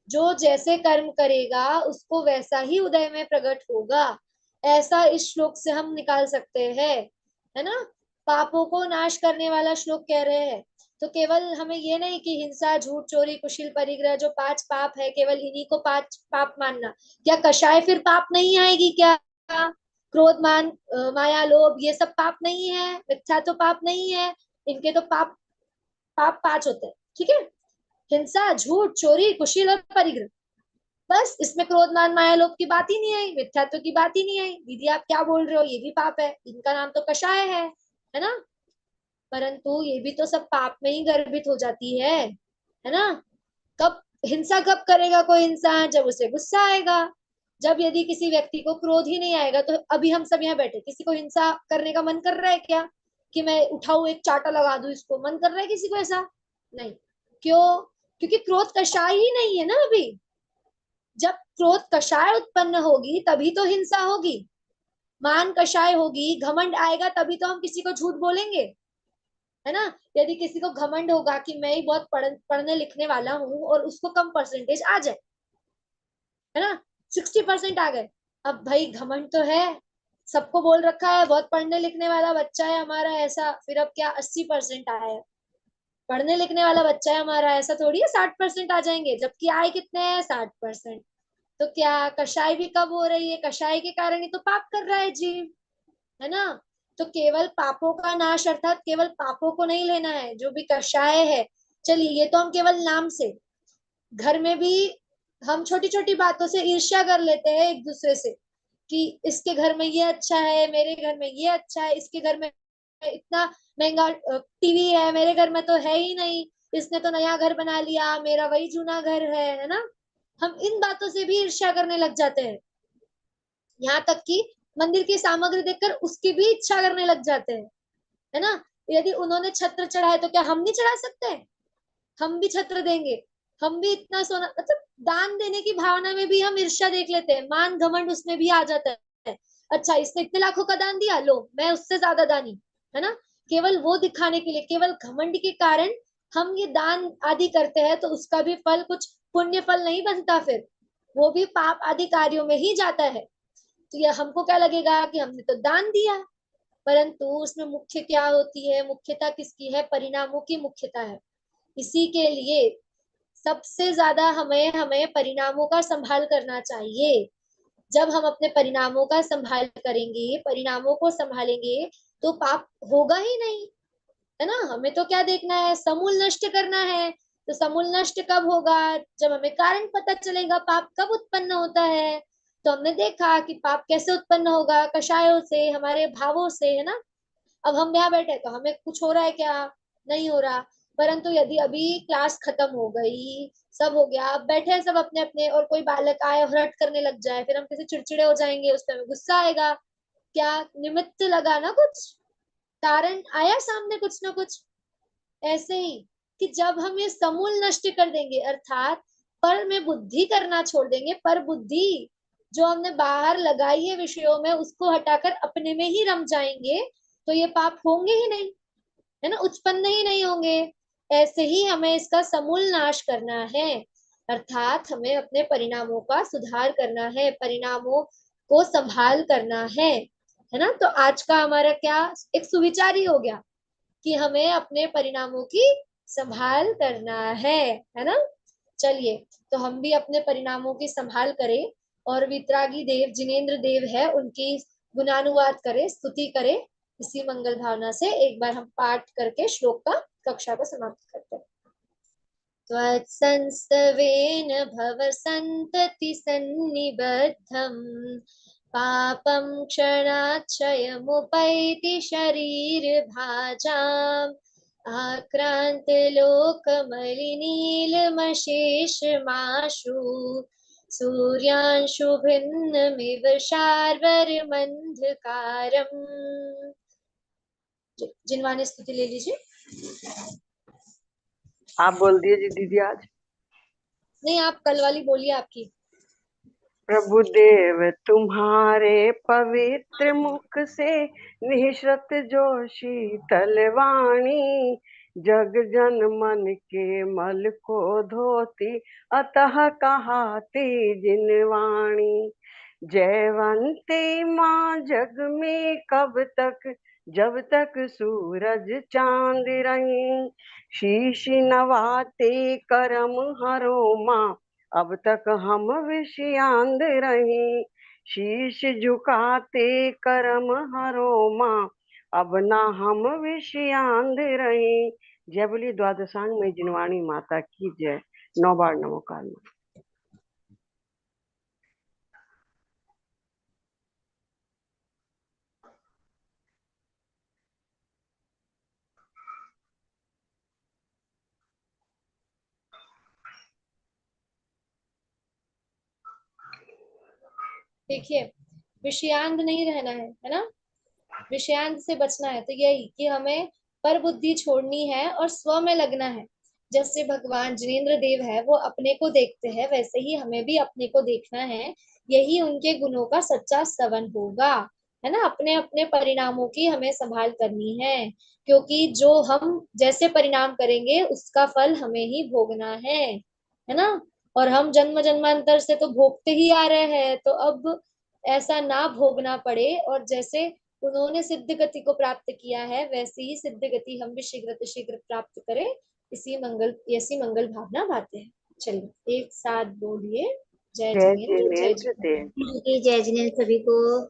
जो जैसे कर्म करेगा उसको वैसा ही उदय में प्रकट होगा, ऐसा इस श्लोक से हम निकाल सकते हैं, है ना। पापों को नाश करने वाला श्लोक कह रहे हैं। तो केवल हमें ये नहीं कि हिंसा, झूठ, चोरी, कुशील, परिग्रह जो 5 पाप है, केवल इन्हीं को 5 पाप मानना। क्या कषाय फिर पाप नहीं आएगी क्या? क्रोध, मान, माया, लोभ, ये सब पाप नहीं है? मिथ्या तो पाप नहीं है? इनके तो पाप पाप 5 होते हैं, ठीक है। हिंसा, झूठ, चोरी, कुशील और परिग्रह, बस इसमें क्रोध, मान, माया, लोभ की बात ही नहीं आई, मिथ्यात्व की बात ही नहीं आई। दीदी आप क्या बोल रहे हो, ये भी पाप है, इनका नाम तो कषाय है ना। परंतु ये भी तो सब पाप में ही गर्भित हो जाती है ना। कब हिंसा कब करेगा कोई इंसान? जब उसे गुस्सा आएगा, जब यदि किसी व्यक्ति को क्रोध ही नहीं आएगा, तो अभी हम सब यहाँ बैठे, किसी को हिंसा करने का मन कर रहा है क्या, कि मैं उठाऊं एक चाटा लगा दूं इसको, मन कर रहा है किसी को ऐसा? नहीं। क्यों? क्योंकि क्रोध कषाय ही नहीं है ना अभी। जब क्रोध कषाय उत्पन्न होगी तभी तो हिंसा होगी, मान कषाय होगी, घमंड आएगा तभी तो हम किसी को झूठ बोलेंगे, है ना। यदि किसी को घमंड होगा कि मैं ही बहुत पढ़ने लिखने वाला हूँ और उसको कम परसेंटेज आ जाए, है ना, 60% आ गए, अब भाई घमंड तो है, सबको बोल रखा है बहुत पढ़ने लिखने वाला बच्चा है हमारा ऐसा, फिर अब क्या 80% आया है, पढ़ने लिखने वाला बच्चा है हमारा, ऐसा थोड़ी है 60% आ जाएंगे, जबकि आए कितने हैं 60%। तो क्या कषाय भी कब हो रही है? कषाय के कारण ही तो पाप कर रहा है जीव, है ना। तो केवल पापों का नाश अर्थात केवल पापों को नहीं लेना है, जो भी कषाय है, चलिए ये तो हम केवल नाम से, घर में भी हम छोटी छोटी बातों से ईर्ष्या कर लेते हैं एक दूसरे से, कि इसके घर में ये अच्छा है, मेरे घर में ये अच्छा है, इसके घर में इतना महंगा टीवी है, मेरे घर में तो है ही नहीं, इसने तो नया घर बना लिया, मेरा वही जूना घर है ना। हम इन बातों से भी ईर्ष्या करने लग जाते हैं, यहाँ तक कि मंदिर की सामग्री देखकर उसकी भी इच्छा करने लग जाते हैं, है ना। यदि उन्होंने छत्र चढ़ाए तो क्या हम नहीं चढ़ा सकते? हम भी छत्र देंगे, हम भी इतना सोना, मतलब दान देने की भावना में भी हम ईर्ष्या देख लेते हैं, मान घमंड उसमें भी आ जाता है। अच्छा इसने इतने लाखों का दान दिया, लो मैं उससे ज्यादा दानी, है ना। केवल वो दिखाने के लिए, केवल घमंड के कारण हम ये दान आदि करते हैं, तो उसका भी फल कुछ पुण्य फल नहीं बनता, फिर वो भी पाप आदि कार्यों में ही जाता है। तो ये हमको क्या लगेगा कि हमने तो दान दिया, परंतु उसमें मुख्य क्या होती है, मुख्यता किसकी है? परिणामों की मुख्यता है। इसी के लिए सबसे ज्यादा हमें हमें परिणामों का संभाल करना चाहिए। जब हम अपने परिणामों का संभाल करेंगे, परिणामों को संभालेंगे, तो पाप होगा ही नहीं, है ना। हमें तो क्या देखना है? समूल नष्ट करना है। तो समूल नष्ट कब होगा? जब हमें कारण पता चलेगा पाप कब उत्पन्न होता है। तो हमने देखा कि पाप कैसे उत्पन्न होगा, कषायों से, हमारे भावों से, है ना। अब हम यहाँ बैठे तो हमें कुछ हो रहा है क्या? नहीं हो रहा। परंतु यदि अभी क्लास खत्म हो गई, सब हो गया, अब बैठे हैं सब अपने अपने, और कोई बालक आए और हर्ट करने लग जाए, फिर हम कैसे चिड़चिड़े हो जाएंगे, उस पर हमें गुस्सा आएगा। क्या निमित्त लगा ना, कुछ कारण आया सामने, कुछ ना कुछ। ऐसे ही कि जब हम ये समूल नष्ट कर देंगे, अर्थात पर में बुद्धि करना छोड़ देंगे, पर बुद्धि जो हमने बाहर लगाई है विषयों में, उसको हटाकर अपने में ही रम जाएंगे, तो ये पाप होंगे ही नहीं, है ना, उत्पन्न ही नहीं होंगे। ऐसे ही हमें इसका समूल नाश करना है, अर्थात हमें अपने परिणामों का सुधार करना है, परिणामों को संभाल करना है ना। तो आज का हमारा क्या एक सुविचार ही हो गया कि हमें अपने परिणामों की संभाल करना है ना। चलिए, तो हम भी अपने परिणामों की संभाल करें, और वितरागी देव जिनेन्द्र देव है उनकी गुणानुवाद करें, स्तुति करें। इसी मंगल भावना से एक बार हम पाठ करके श्लोक का कक्षा को समाप्त करते हैं। त्वत्संस्तवेन भव सन्तति सन्निबद्धम् पापं क्षणाक्षयमुपैति शरीरभाजाम् आक्रान्तलोकमलिनीलमशेषमाशु सूर्यांशुभिन्नमिव शार्वर्यमन्धकारम्। जिनवानी स्तुति ले लीजिए। आप बोल दीजिए दीदी आज। नहीं, आप कल वाली बोलिए आपकी। प्रभु देव तुम्हारे पवित्र मुख से निःसृत जो शीतल वाणी, जग जन मन के मल को धोती, अतः कहाती जिनवाणी। जयवंती माँ जग में कब तक, जब तक सूरज चांद रही, शीश नवाते करम हरो माँ, अब तक हम विषयांद रहे। शीश झुकाते करम हरो माँ, अब ना हम विषयांद रहे। जय बोली द्वादशांग में जिनवाणी माता की जय। 9 बार नमोकाल। देखिए, विषयांग नहीं रहना है ना, विषयांग से बचना है। तो यही कि हमें पर बुद्धि छोड़नी है और स्व में लगना है। जैसे भगवान जिनेंद्र देव है वो अपने को देखते हैं, वैसे ही हमें भी अपने को देखना है। यही उनके गुणों का सच्चा स्तवन होगा, है ना। अपने अपने परिणामों की हमें संभाल करनी है, क्योंकि जो हम जैसे परिणाम करेंगे उसका फल हमें ही भोगना है ना। और हम जन्म जन्मांतर से तो भोगते ही आ रहे हैं, तो अब ऐसा ना भोगना पड़े। और जैसे उन्होंने सिद्ध गति को प्राप्त किया है, वैसे ही सिद्ध गति हम भी शीघ्र शीघ्र प्राप्त करें, ऐसी मंगल भावना भाते हैं। चलिए एक साथ बोलिए, जय जय जिनेन्द्र, जय जिनेन्द्र देव। जिनेन्द्र, जय जिनेन्द्र सभी को।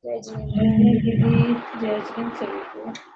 जय जिनेन्द्र। जय दीदी, जय श्री सभी को।